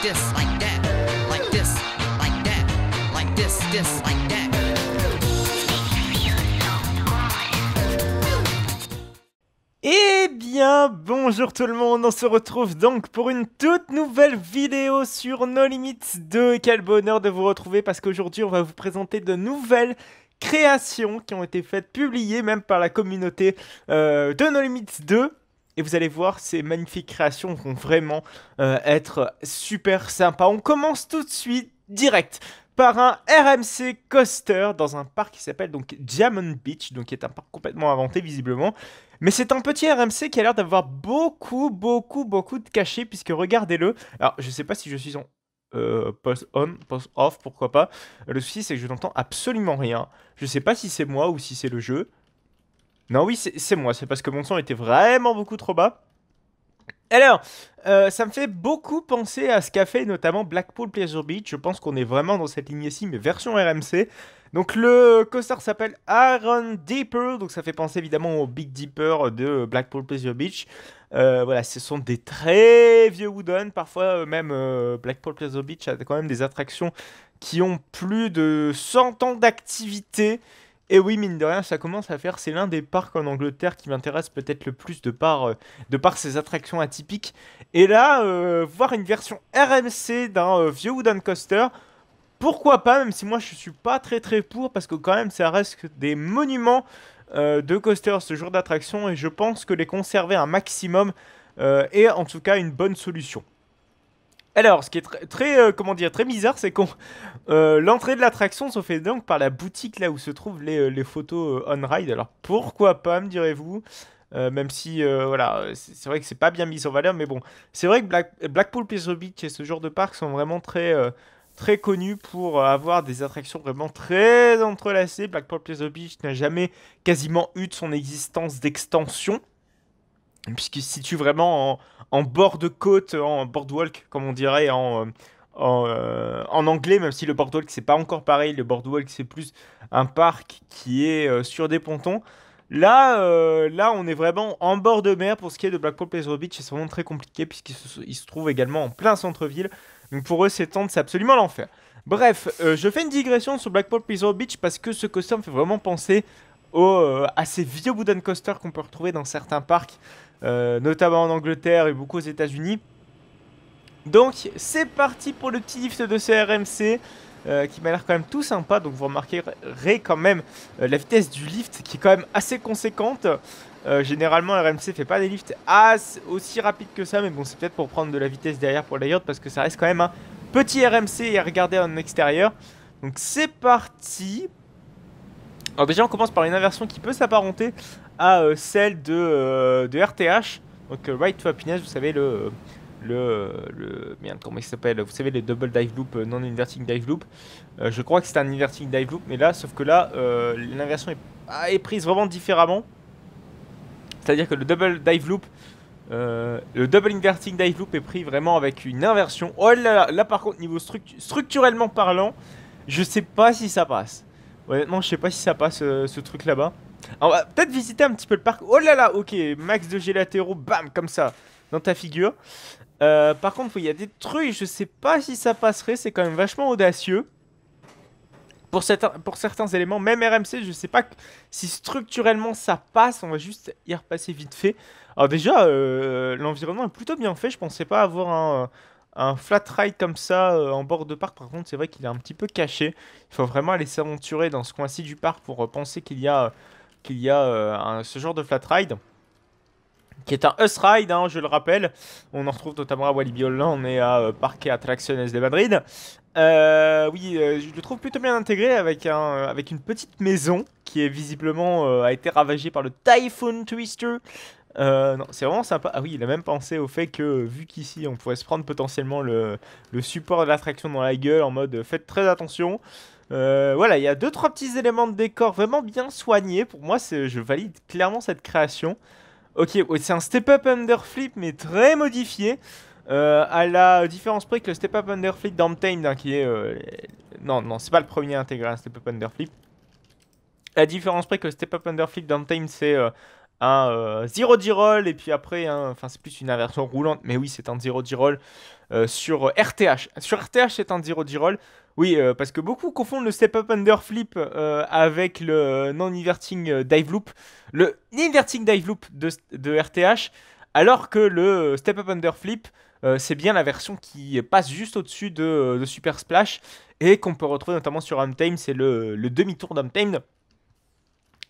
this, like that, like this, like that, like this, like that. Eh bien, bonjour tout le monde, on se retrouve donc pour une toute nouvelle vidéo sur No Limits 2. Quel bonheur de vous retrouver parce qu'aujourd'hui on va vous présenter de nouvelles créations qui ont été faites, publiées même par la communauté de No Limits 2. Et vous allez voir, ces magnifiques créations vont vraiment être super sympas. On commence tout de suite, direct, par un RMC coaster dans un parc qui s'appelle donc Diamond Beach, donc qui est un parc complètement inventé visiblement. Mais c'est un petit RMC qui a l'air d'avoir beaucoup de cachets, puisque regardez-le. Alors, je sais pas si je suis en post on, post off, pourquoi pas. Le souci, c'est que je n'entends absolument rien. Je sais pas si c'est moi ou si c'est le jeu. Non, oui, c'est moi. C'est parce que mon son était vraiment beaucoup trop bas. Alors, ça me fait beaucoup penser à ce qu'a fait notamment Blackpool Pleasure Beach. Je pense qu'on est vraiment dans cette lignée-ci, mais version RMC. Donc le coaster s'appelle Iron Dipper, donc ça fait penser évidemment au Big Dipper de Blackpool Pleasure Beach. Voilà, ce sont des très vieux wooden, parfois même Blackpool Pleasure Beach a quand même des attractions qui ont plus de 100 ans d'activité. Et oui, mine de rien, ça commence à faire, c'est l'un des parcs en Angleterre qui m'intéresse peut-être le plus de par ses attractions atypiques. Et là, voir une version RMC d'un vieux wooden coaster, pourquoi pas, même si moi je suis pas très pour, parce que quand même ça reste des monuments de coaster ce genre d'attraction, et je pense que les conserver un maximum est en tout cas une bonne solution. Alors, ce qui est comment dire, très bizarre, c'est qu'on l'entrée de l'attraction se fait donc par la boutique là où se trouvent les photos on-ride. Alors, pourquoi pas, me direz-vous, même si, voilà, c'est vrai que c'est pas bien mis en valeur, mais bon, c'est vrai que Blackpool Pleasure Beach et ce genre de parcs sont vraiment très connus pour avoir des attractions vraiment très entrelacées. Blackpool Pleasure Beach n'a jamais quasiment eu de son existence d'extension, puisqu'il se situe vraiment en bord de côte, en boardwalk, comme on dirait en anglais, même si le boardwalk c'est pas encore pareil, le boardwalk c'est plus un parc qui est sur des pontons. Là, on est vraiment en bord de mer pour ce qui est de Blackpool Pleasure Beach, et c'est vraiment très compliqué puisqu'il se trouve également en plein centre-ville. Donc pour eux, s'étendre, c'est absolument l'enfer. Bref, je fais une digression sur Blackpool Pleasure Beach parce que ce coaster me fait vraiment penser à ces vieux wooden coasters qu'on peut retrouver dans certains parcs, notamment en Angleterre et beaucoup aux États-Unis. Donc c'est parti pour le petit lift de ce RMC qui m'a l'air quand même tout sympa. Donc vous remarquerez quand même la vitesse du lift qui est quand même assez conséquente. Généralement RMC fait pas des lifts aussi rapides que ça, mais bon, c'est peut-être pour prendre de la vitesse derrière pour le layout, parce que ça reste quand même un petit RMC à regarder en extérieur. Donc c'est parti. Alors déjà on commence par une inversion qui peut s'apparenter à celle de RTH, donc Ride to Happiness, vous savez merde, comment il s'appelle, vous savez, les double dive loop, non inverting dive loop. Je crois que c'est un inverting dive loop, mais là, sauf que là, l'inversion est prise vraiment différemment. C'est-à-dire que le double dive loop, le double inverting dive loop est pris vraiment avec une inversion. Oh là là, là par contre, niveau structurellement parlant, je sais pas si ça passe. Honnêtement, je sais pas si ça passe ce truc là-bas. On va peut-être visiter un petit peu le parc. Oh là là, ok, max de jet latéraux, bam, comme ça, dans ta figure. Par contre, il y a des trucs, je sais pas si ça passerait, c'est quand même vachement audacieux. Pour certains éléments, même RMC, je sais pas si structurellement ça passe, on va juste y repasser vite fait. Alors déjà, l'environnement est plutôt bien fait, je pensais pas avoir un flat ride comme ça en bord de parc. Par contre, c'est vrai qu'il est un petit peu caché. Il faut vraiment aller s'aventurer dans ce coin-ci du parc pour penser qu'il y a ce genre de flat ride, qui est un Us Ride, hein, je le rappelle. On en retrouve notamment à Walibi Holland et à Parque Attracciones de Madrid. Oui, je le trouve plutôt bien intégré avec une petite maison qui est visiblement a été ravagée par le Typhoon Twister. Non, c'est vraiment sympa. Ah oui, il a même pensé au fait que, vu qu'ici on pourrait se prendre potentiellement le support de l'attraction dans la gueule, en mode faites très attention. Voilà, il y a 2-3 petits éléments de décor vraiment bien soignés. Pour moi, je valide clairement cette création. Ok, c'est un step-up underflip mais très modifié. À la différence près que le step-up underflip d'Untamed, hein, qui est... non, c'est pas le premier à intégrer un step-up underflip. À la différence près que le step-up underflip d'Untamed, c'est un Zero G-Roll et puis après, enfin c'est plus une inversion roulante, mais oui c'est un Zero G-Roll sur RTH. Sur RTH c'est un Zero G-Roll, oui parce que beaucoup confondent le Step Up Under Flip avec le Non-Inverting Dive Loop, le Inverting Dive Loop de RTH, alors que le Step Up Under Flip c'est bien la version qui passe juste au-dessus de Super Splash et qu'on peut retrouver notamment sur Untamed, c'est le demi-tour d'Untamed.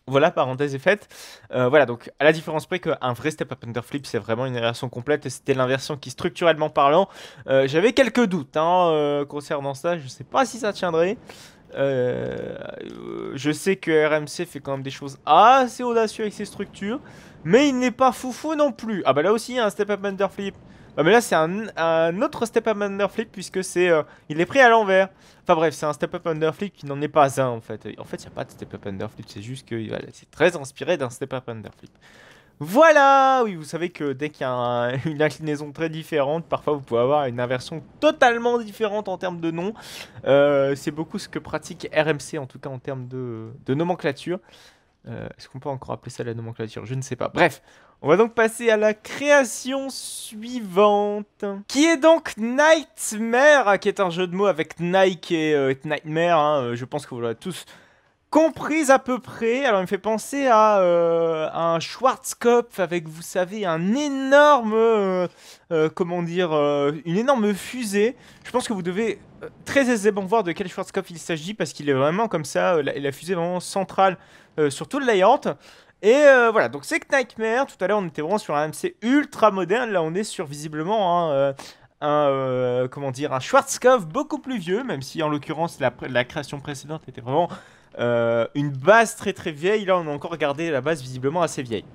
Voilà, parenthèse est faite. Voilà, donc à la différence près qu'un vrai Step Up Under Flip, c'est vraiment une inversion complète et c'était l'inversion qui, structurellement parlant, j'avais quelques doutes concernant ça. Je sais pas si ça tiendrait. Je sais que RMC fait quand même des choses assez audacieuses avec ses structures, mais il n'est pas foufou non plus. Ah bah là aussi, il y a un Step Up Under Flip. Ah mais là, c'est un autre Step Up Under Flip puisque il est pris à l'envers. Enfin bref, c'est un Step Up Under Flip qui n'en est pas un en fait. En fait, il n'y a pas de Step Up Under Flip, c'est juste que voilà, c'est très inspiré d'un Step Up Under Flip. Voilà, oui, vous savez que dès qu'il y a une inclinaison très différente, parfois vous pouvez avoir une inversion totalement différente en termes de nom. C'est beaucoup ce que pratique RMC, en tout cas en termes de nomenclature. Est-ce qu'on peut encore appeler ça la nomenclature? Je ne sais pas. Bref, on va donc passer à la création suivante, qui est donc Nightmare, qui est un jeu de mots avec Nike et Nightmare. Je pense que vous l'avez tous comprise à peu près. Alors il me fait penser à un Schwarzkopf avec, vous savez, un énorme, comment dire, une énorme fusée. Je pense que vous devez très aisément voir de quel Schwarzkopf il s'agit parce qu'il est vraiment comme ça, la fusée vraiment centrale sur tout le layout. Et voilà, donc c'est que Nightmare. Tout à l'heure on était vraiment sur un MC ultra moderne. Là on est sur visiblement comment dire, un Schwarzkopf beaucoup plus vieux, même si en l'occurrence la création précédente était vraiment une base très très vieille. Là on a encore gardé la base visiblement assez vieille.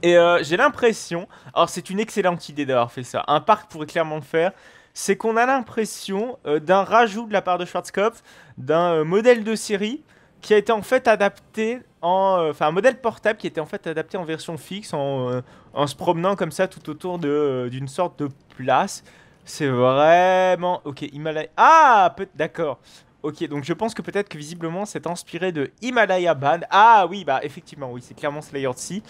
Et j'ai l'impression, alors c'est une excellente idée d'avoir fait ça, un parc pourrait clairement le faire, c'est qu'on a l'impression d'un rajout de la part de Schwarzkopf, d'un modèle de série qui a été en fait adapté enfin un modèle portable qui était en fait adapté en version fixe en se promenant comme ça tout autour d'une sorte de place. C'est vraiment... Ok, Himalaya... Ah, d'accord. Ok, donc je pense que peut-être que visiblement c'est inspiré de Himalaya Band. Ah oui, bah effectivement, oui, c'est clairement ce layout-ci.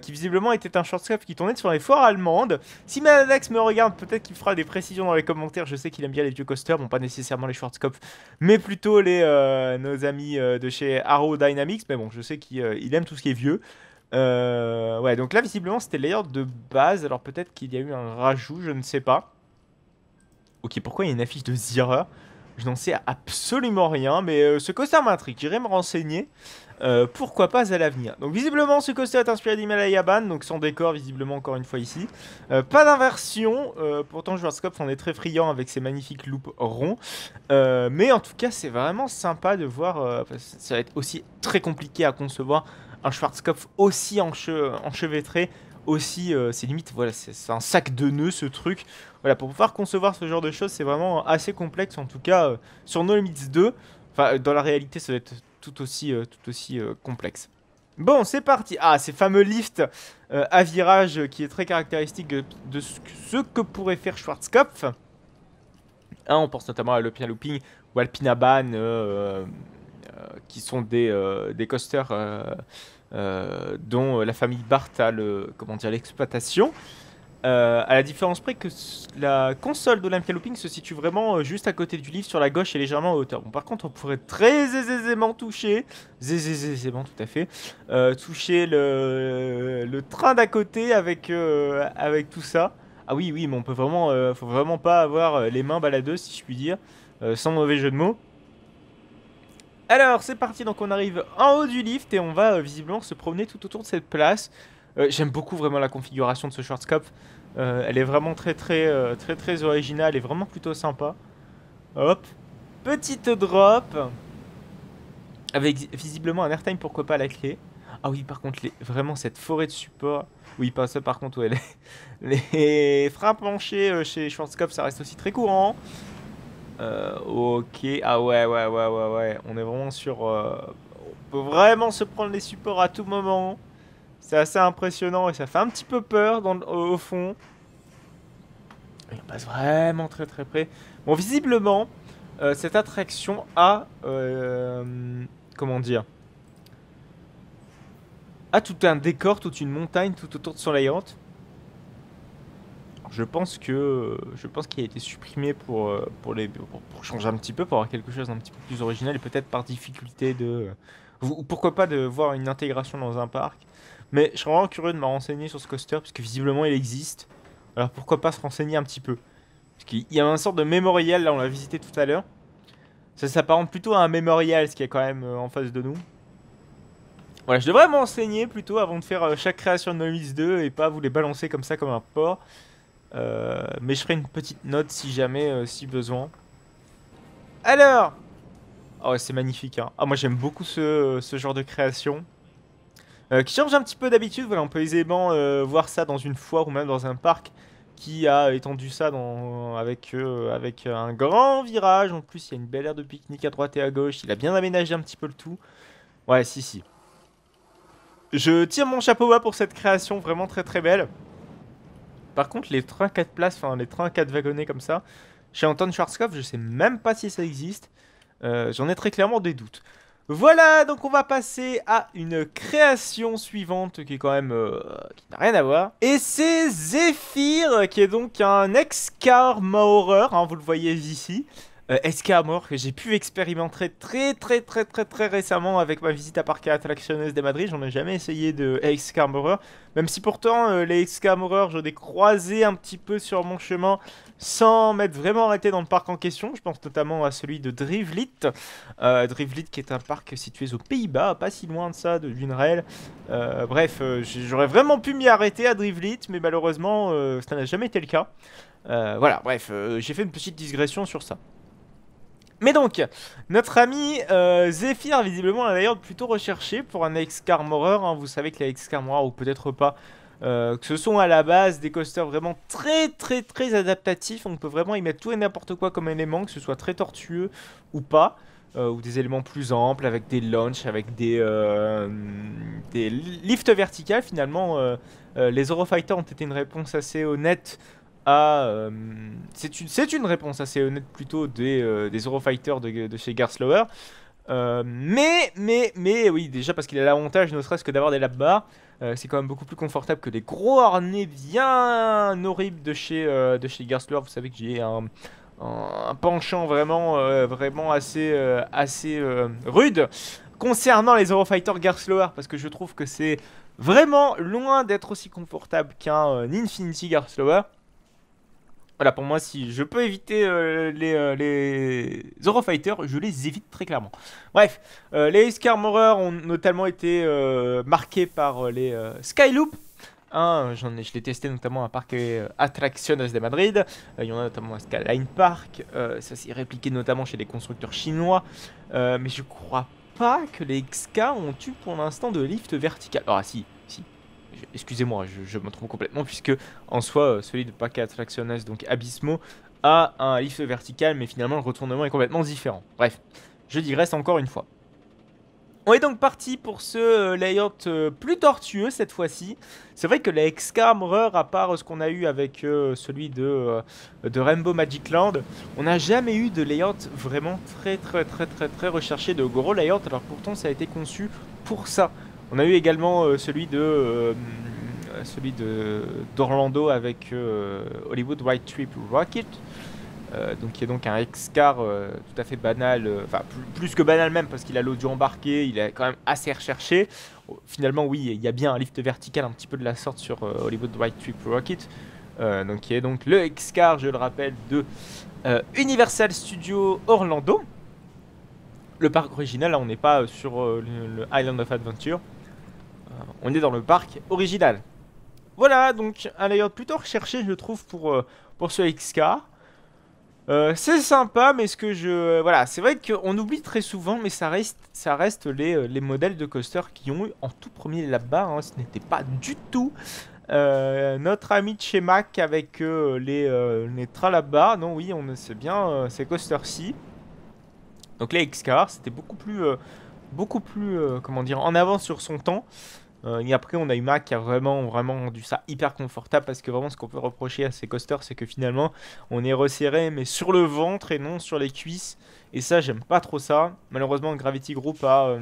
Qui visiblement était un Schwarzkopf qui tournait sur les foires allemandes. Si Madax me regarde, peut-être qu'il fera des précisions dans les commentaires. Je sais qu'il aime bien les vieux coasters, bon pas nécessairement les Schwarzkopf, mais plutôt nos amis de chez Arrow Dynamics. Mais bon, je sais qu'il aime tout ce qui est vieux. Ouais, donc là visiblement c'était le layout de base. Alors peut-être qu'il y a eu un rajout, je ne sais pas. Ok, pourquoi il y a une affiche de Zierer? Je n'en sais absolument rien, mais ce coaster m'intrigue, j'irai me renseigner. Pourquoi pas à l'avenir. Donc visiblement ce coaster est inspiré d'Himalaya Ban, donc son décor visiblement encore une fois ici. Pas d'inversion, pourtant Schwarzkopf on est très friand avec ses magnifiques loops ronds. Mais en tout cas c'est vraiment sympa de voir, ça va être aussi très compliqué à concevoir un Schwarzkopf aussi enchevêtré. Aussi, c'est limite, voilà, c'est un sac de nœuds ce truc. Voilà, pour pouvoir concevoir ce genre de choses, c'est vraiment assez complexe, en tout cas sur No Limits 2. Enfin, dans la réalité, ça va être tout aussi complexe. Bon, c'est parti. Ah, ces fameux lifts à virage qui est très caractéristique de ce que pourrait faire Schwarzkopf. On pense notamment à l'Alpina Looping ou Alpina Bahn, qui sont des coasters dont la famille Barth a l'exploitation. À la différence près que la console d'Olympia Looping se situe vraiment juste à côté du lift sur la gauche et légèrement en hauteur. Bon, par contre, on pourrait très aisément toucher, aisément tout à fait, toucher le train d'à côté avec tout ça. Ah oui, oui, mais on peut vraiment, faut vraiment pas avoir les mains baladeuses, si je puis dire, sans mauvais jeu de mots. Alors, c'est parti, donc on arrive en haut du lift et on va visiblement se promener tout autour de cette place. J'aime beaucoup vraiment la configuration de ce Schwarzkopf. Elle est vraiment très originale et vraiment plutôt sympa. Hop, petite drop. Avec visiblement un airtime, pourquoi pas à la clé. Ah oui, par contre, vraiment cette forêt de support. Oui, pas ça par contre, ouais, les freins planchers chez Schwarzkopf, ça reste aussi très courant. Ok, ah ouais, on est vraiment sur... on peut vraiment se prendre les supports à tout moment. C'est assez impressionnant et ça fait un petit peu peur au fond. Et on passe vraiment très près. Bon, visiblement, cette attraction a... comment dire? a tout un décor, toute une montagne tout autour de son layout. Je pense qu'il a été supprimé pour changer un petit peu, pour avoir quelque chose d'un petit peu plus original et peut-être par difficulté de... ou pourquoi pas de voir une intégration dans un parc. Mais je serais vraiment curieux de me renseigner sur ce coaster, parce que visiblement il existe. Alors pourquoi pas se renseigner un petit peu. Parce qu'il y a une sorte de mémorial, là on l'a visité tout à l'heure. Ça s'apparente plutôt à un mémorial, ce qui est quand même en face de nous. Voilà, je devrais m'enseigner plutôt avant de faire chaque création de Noise 2 et pas vous les balancer comme ça comme un porc. Mais je ferai une petite note si jamais, si besoin. Alors, oh c'est magnifique hein. Ah moi j'aime beaucoup ce genre de création. Qui change un petit peu d'habitude, voilà, on peut aisément voir ça dans une foire ou même dans un parc qui a étendu ça avec un grand virage. En plus il y a une belle aire de pique-nique à droite et à gauche, il a bien aménagé un petit peu le tout. Ouais si. Je tire mon chapeau bas pour cette création, vraiment très très belle. Par contre, les trains 4 places, enfin les trains 4 wagonnets comme ça, chez Anton Schwarzkopf, je sais même pas si ça existe. J'en ai très clairement des doutes. Voilà, donc on va passer à une création suivante qui est quand même qui n'a rien à voir. Et c'est Zephyr, qui est donc un ex-car Maurer, hein, vous le voyez ici. Escamour que j'ai pu expérimenter très récemment avec ma visite à Parque Atracciones de Madrid. J'en ai jamais essayé de Escamour, même si pourtant les Escamour je les croisés un petit peu sur mon chemin sans m'être vraiment arrêté dans le parc en question. Je pense notamment à celui de Drivlit. Drivlit qui est un parc situé aux Pays-Bas, pas si loin de ça, de Lunrel. Bref, j'aurais vraiment pu m'y arrêter à Drivlit, mais malheureusement ça n'a jamais été le cas. Voilà, bref, j'ai fait une petite digression sur ça. Mais donc, notre ami Zephyr, visiblement, a d'ailleurs plutôt recherché pour un ex-car Maurer. Hein. Vous savez que les ex-car Maurer, ou peut-être pas, que ce sont à la base des coasters vraiment très adaptatifs. On peut vraiment y mettre tout et n'importe quoi comme élément, que ce soit très tortueux ou pas. Ou des éléments plus amples, avec des launches, avec des lifts verticales. Finalement, les Eurofighter ont été une réponse assez honnête. C'est une réponse assez honnête plutôt des Eurofighter de chez Gerstlauer. Mais oui, déjà parce qu'il a l'avantage ne serait-ce que d'avoir des lap bars. C'est quand même beaucoup plus confortable que des gros harnais bien horribles de chez Gerstlauer. Vous savez que j'ai un penchant vraiment assez rude concernant les Eurofighter Gerstlauer, parce que je trouve que c'est vraiment loin d'être aussi confortable qu'un Infinity Gerstlauer. Voilà, pour moi, si je peux éviter les Eurofighter, je les évite très clairement. Bref, les Escamorer ont notamment été marqués par les Skyloop. Hein, je l'ai testé notamment à Parque Atracciones de Madrid. Il y en a notamment à Skyline Park. Ça s'est répliqué notamment chez les constructeurs chinois. Mais je crois pas que les XK ont eu pour l'instant de lift vertical. Alors, si. Excusez-moi, je me trompe complètement, puisque en soi, celui de Parque Atracciones, donc Abismo, a un lift vertical, mais finalement le retournement est complètement différent. Bref, je digresse encore une fois. On est donc parti pour ce layout plus tortueux cette fois-ci. C'est vrai que la Escamorer, à part ce qu'on a eu avec celui de Rainbow Magic Land, on n'a jamais eu de layout vraiment très recherché, de gros layout, alors pourtant ça a été conçu pour ça. On a eu également celui d'Orlando avec Hollywood White Trip Rocket, donc qui est donc un X-Car tout à fait banal, enfin plus que banal même, parce qu'il a l'audio embarqué, il est quand même assez recherché. Finalement oui, il y a bien un lift vertical un petit peu de la sorte sur Hollywood White Trip Rocket, donc qui est donc le X-Car, je le rappelle, de Universal Studios Orlando. Le parc original, là on n'est pas sur le Island of Adventure. On est dans le parc original. Voilà, donc un layout plutôt recherché, je trouve, pour ce X-Car. C'est sympa, mais voilà, c'est vrai qu'on oublie très souvent, mais ça reste les modèles de coaster qui ont eu en tout premier là-bas. Hein, ce n'était pas du tout notre ami de chez Mac avec les Tralabas. Non, oui, c'est bien ces coasters-ci. Donc les X-Car, c'était beaucoup plus comment dire, en avance sur son temps. Et après on a eu Mac qui a vraiment rendu ça hyper confortable, parce que vraiment ce qu'on peut reprocher à ces coasters, c'est que finalement on est resserré mais sur le ventre et non sur les cuisses, et ça j'aime pas trop ça. Malheureusement Gravity Group a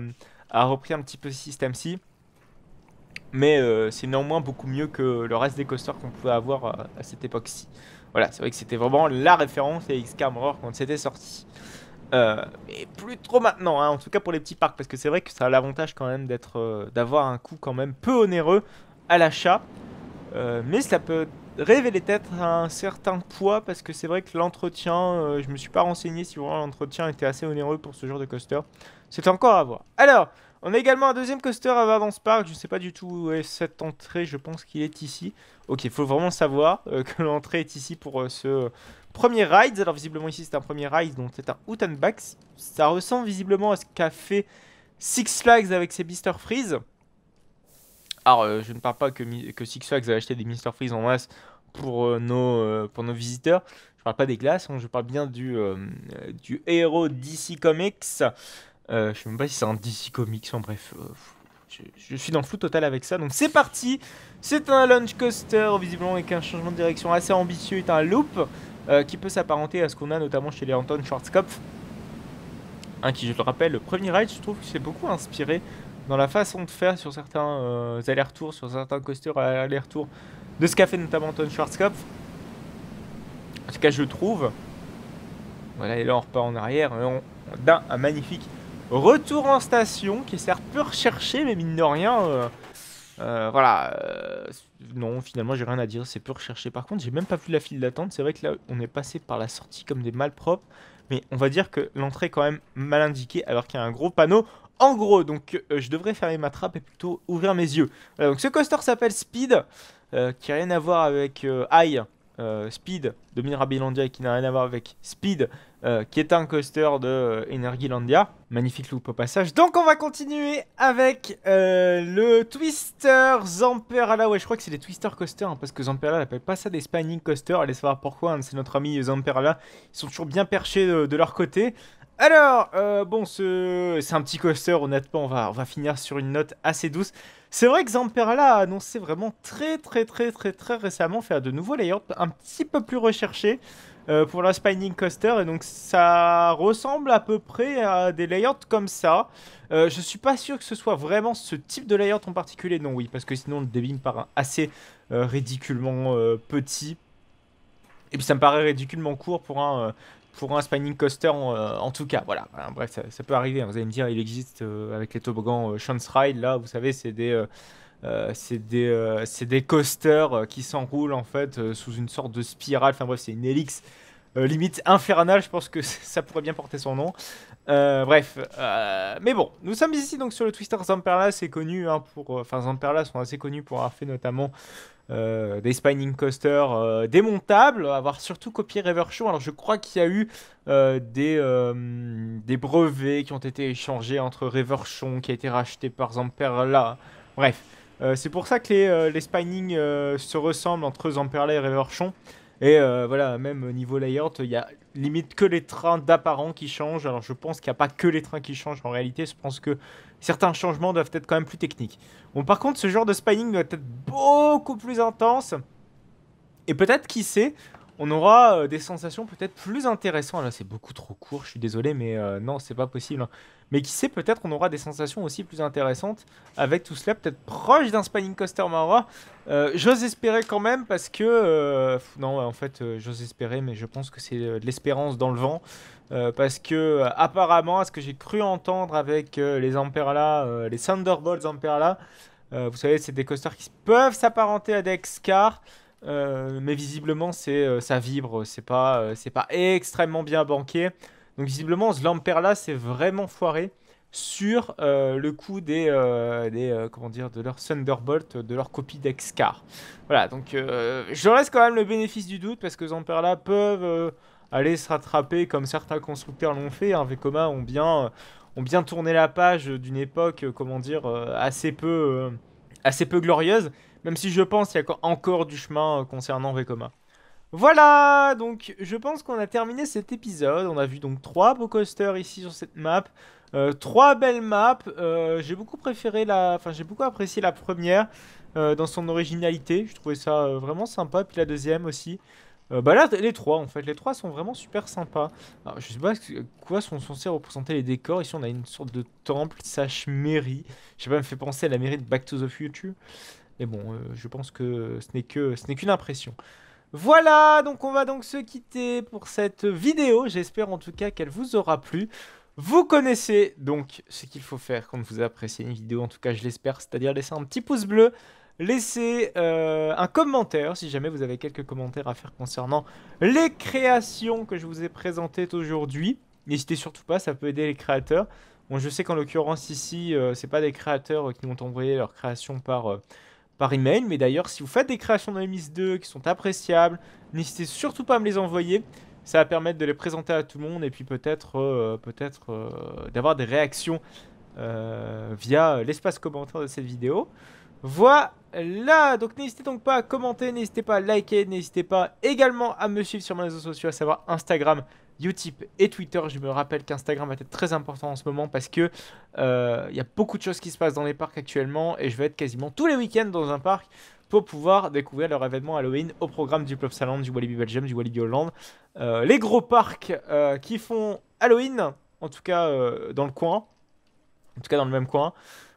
repris un petit peu ce système-ci. Mais c'est néanmoins beaucoup mieux que le reste des coasters qu'on pouvait avoir à cette époque-ci. Voilà, c'est vrai que c'était vraiment la référence à X-Camera quand c'était sorti. Mais plus trop maintenant, hein, en tout cas pour les petits parcs, parce que c'est vrai que ça a l'avantage quand même d'avoir un coût quand même peu onéreux à l'achat. Mais ça peut révéler peut-être un certain poids, parce que c'est vrai que l'entretien, je me suis pas renseigné si vraiment l'entretien était assez onéreux pour ce genre de coaster. C'est encore à voir. Alors, on a également un deuxième coaster à voir dans ce parc. Je sais pas du tout où est cette entrée. Je pense qu'il est ici. Ok, il faut vraiment savoir que l'entrée est ici pour ce premier ride. Alors visiblement ici c'est un premier ride, donc c'est un Out and Back. Ça ressemble visiblement à ce qu'a fait Six Flags avec ses Mr Freeze. Alors je ne parle pas que Six Flags a acheté des Mr Freeze en masse pour nos visiteurs. Je parle pas des glaces, hein, je parle bien du héros DC Comics. Je sais même pas si c'est un DC Comics, en bref. Je suis dans le flou total avec ça. Donc c'est parti. C'est un launch coaster, visiblement avec un changement de direction assez ambitieux. C'est un loop qui peut s'apparenter à ce qu'on a notamment chez les Anton Schwarzkopf. Qui, je le rappelle, le premier ride, je trouve que c'est beaucoup inspiré dans la façon de faire sur certains allers-retours, sur certains coasters à aller-retour de ce qu'a fait notamment Anton Schwarzkopf. En tout cas, je trouve. Voilà, et là on repart en arrière. On a un magnifique retour en station qui est certes peu recherché, mais mine de rien, voilà. Non, finalement, j'ai rien à dire, c'est peu recherché. Par contre, j'ai même pas vu la file d'attente. C'est vrai que là, on est passé par la sortie comme des malpropres, mais on va dire que l'entrée est quand même mal indiquée, alors qu'il y a un gros panneau en gros. Donc, je devrais fermer ma trappe et plutôt ouvrir mes yeux. Voilà, donc, ce coaster s'appelle Speed, qui n'a rien à voir avec High. Speed de Mirabilandia qui n'a rien à voir avec Speed qui est un coaster de Energilandia. Magnifique loop au passage. Donc on va continuer avec le Twister Zamperla. Ouais, je crois que c'est des Twister Coaster hein, parce que Zamperla n'appelle pas ça des Spinning Coaster. Allez savoir pourquoi, hein, c'est notre ami Zamperla. Ils sont toujours bien perchés de leur côté. Alors, bon, c'est un petit coaster, honnêtement, on va finir sur une note assez douce. C'est vrai que Zamperla a annoncé vraiment très récemment faire de nouveaux layouts un petit peu plus recherchés pour la Spinning Coaster. Et donc ça ressemble à peu près à des layouts comme ça. Je suis pas sûr que ce soit vraiment ce type de layout en particulier. Non, oui, parce que sinon le débit me paraît assez ridiculement petit. Et puis ça me paraît ridiculement court pour un spinning coaster en tout cas, voilà. Enfin, bref, ça peut arriver, hein. Vous allez me dire, il existe avec les toboggans Chance Ride, là, vous savez, c'est des coasters qui s'enroulent en fait sous une sorte de spirale, enfin bref, c'est une hélice limite infernale, je pense que ça pourrait bien porter son nom. Bref, mais bon, nous sommes ici donc sur le Twister Zamperla, c'est connu hein, enfin Zamperla sont assez connus pour avoir fait notamment des spinning coasters démontables, avoir surtout copié Reverchon. Alors je crois qu'il y a eu des brevets qui ont été échangés entre Reverchon qui a été racheté par Zamperla. Bref, c'est pour ça que les spinning se ressemblent entre Zamperla et Reverchon. Et voilà, même au niveau layout, il y a limite que les trains d'apparent qui changent. Alors je pense qu'il n'y a pas que les trains qui changent en réalité. Je pense que certains changements doivent être quand même plus techniques. Bon, par contre, ce genre de spinning doit être beaucoup plus intense. Et peut-être, qui sait, on aura des sensations peut-être plus intéressantes. Là, c'est beaucoup trop court, je suis désolé, mais non, c'est pas possible, hein. Mais qui sait, peut-être on aura des sensations aussi plus intéressantes avec tout cela, peut-être proche d'un spinning coaster Mara. J'ose espérer quand même parce que... non, en fait, j'ose espérer, mais je pense que c'est de l'espérance dans le vent. Parce que, apparemment, à ce que j'ai cru entendre avec les Zamperla, les Thunderbolt Zamperla, vous savez, c'est des coasters qui peuvent s'apparenter à des X-Car. Mais visiblement ça vibre, c'est pas extrêmement bien banqué. Donc visiblement ce Lamperla c'est vraiment foiré sur le coup comment dire, de leur Thunderbolt, de leur copie d'X-Car. Voilà, donc je laisse quand même le bénéfice du doute parce que Zamperla peuvent aller se rattraper comme certains constructeurs l'ont fait, hein. Vekoma ont bien tourné la page d'une époque, comment dire, assez peu glorieuse. Même si je pense qu'il y a encore du chemin concernant Vekoma. Voilà, donc je pense qu'on a terminé cet épisode. On a vu donc 3 beaux coasters ici sur cette map. 3 belles maps. J'ai beaucoup apprécié la première dans son originalité. Je trouvais ça vraiment sympa. Puis la deuxième aussi. Bah là, les trois en fait, les trois sont vraiment super sympas. Alors, je sais pas quoi sont censés représenter les décors. Ici, on a une sorte de temple, slash mairie. Je sais pas, me fait penser à la mairie de Back to the Future. Mais bon, je pense que ce n'est qu'une impression. Voilà, donc on va donc se quitter pour cette vidéo. J'espère en tout cas qu'elle vous aura plu. Vous connaissez donc ce qu'il faut faire quand vous appréciez une vidéo, en tout cas je l'espère, c'est-à-dire laisser un petit pouce bleu, laisser un commentaire si jamais vous avez quelques commentaires à faire concernant les créations que je vous ai présentées aujourd'hui. N'hésitez surtout pas, ça peut aider les créateurs. Bon, je sais qu'en l'occurrence ici, c'est pas des créateurs qui m'ont envoyé leurs créations par email, mais d'ailleurs si vous faites des créations dans MS 2 qui sont appréciables, n'hésitez surtout pas à me les envoyer. Ça va permettre de les présenter à tout le monde et puis peut-être d'avoir des réactions via l'espace commentaire de cette vidéo. Voilà, donc n'hésitez donc pas à commenter, n'hésitez pas à liker, n'hésitez pas également à me suivre sur mes réseaux sociaux, à savoir Instagram, Utip et Twitter. Je me rappelle qu'Instagram va être très important en ce moment parce que il y a beaucoup de choses qui se passent dans les parcs actuellement et je vais être quasiment tous les week-ends dans un parc pour pouvoir découvrir leur événement Halloween au programme du Plopsaland, du Walibi Belgium, du Walibi Holland. Les gros parcs qui font Halloween, en tout cas dans le coin, en tout cas dans le même coin.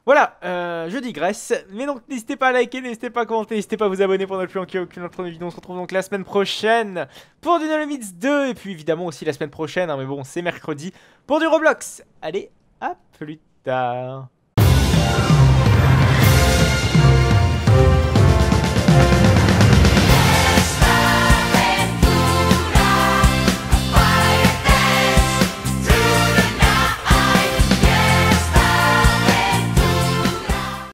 Voilà, je digresse, mais donc n'hésitez pas à liker, n'hésitez pas à commenter, n'hésitez pas à vous abonner pour ne plus manquer aucune autre vidéo. On se retrouve donc la semaine prochaine pour du No Limits 2, et puis évidemment aussi la semaine prochaine, hein, mais bon c'est mercredi, pour du Roblox. Allez, à plus tard.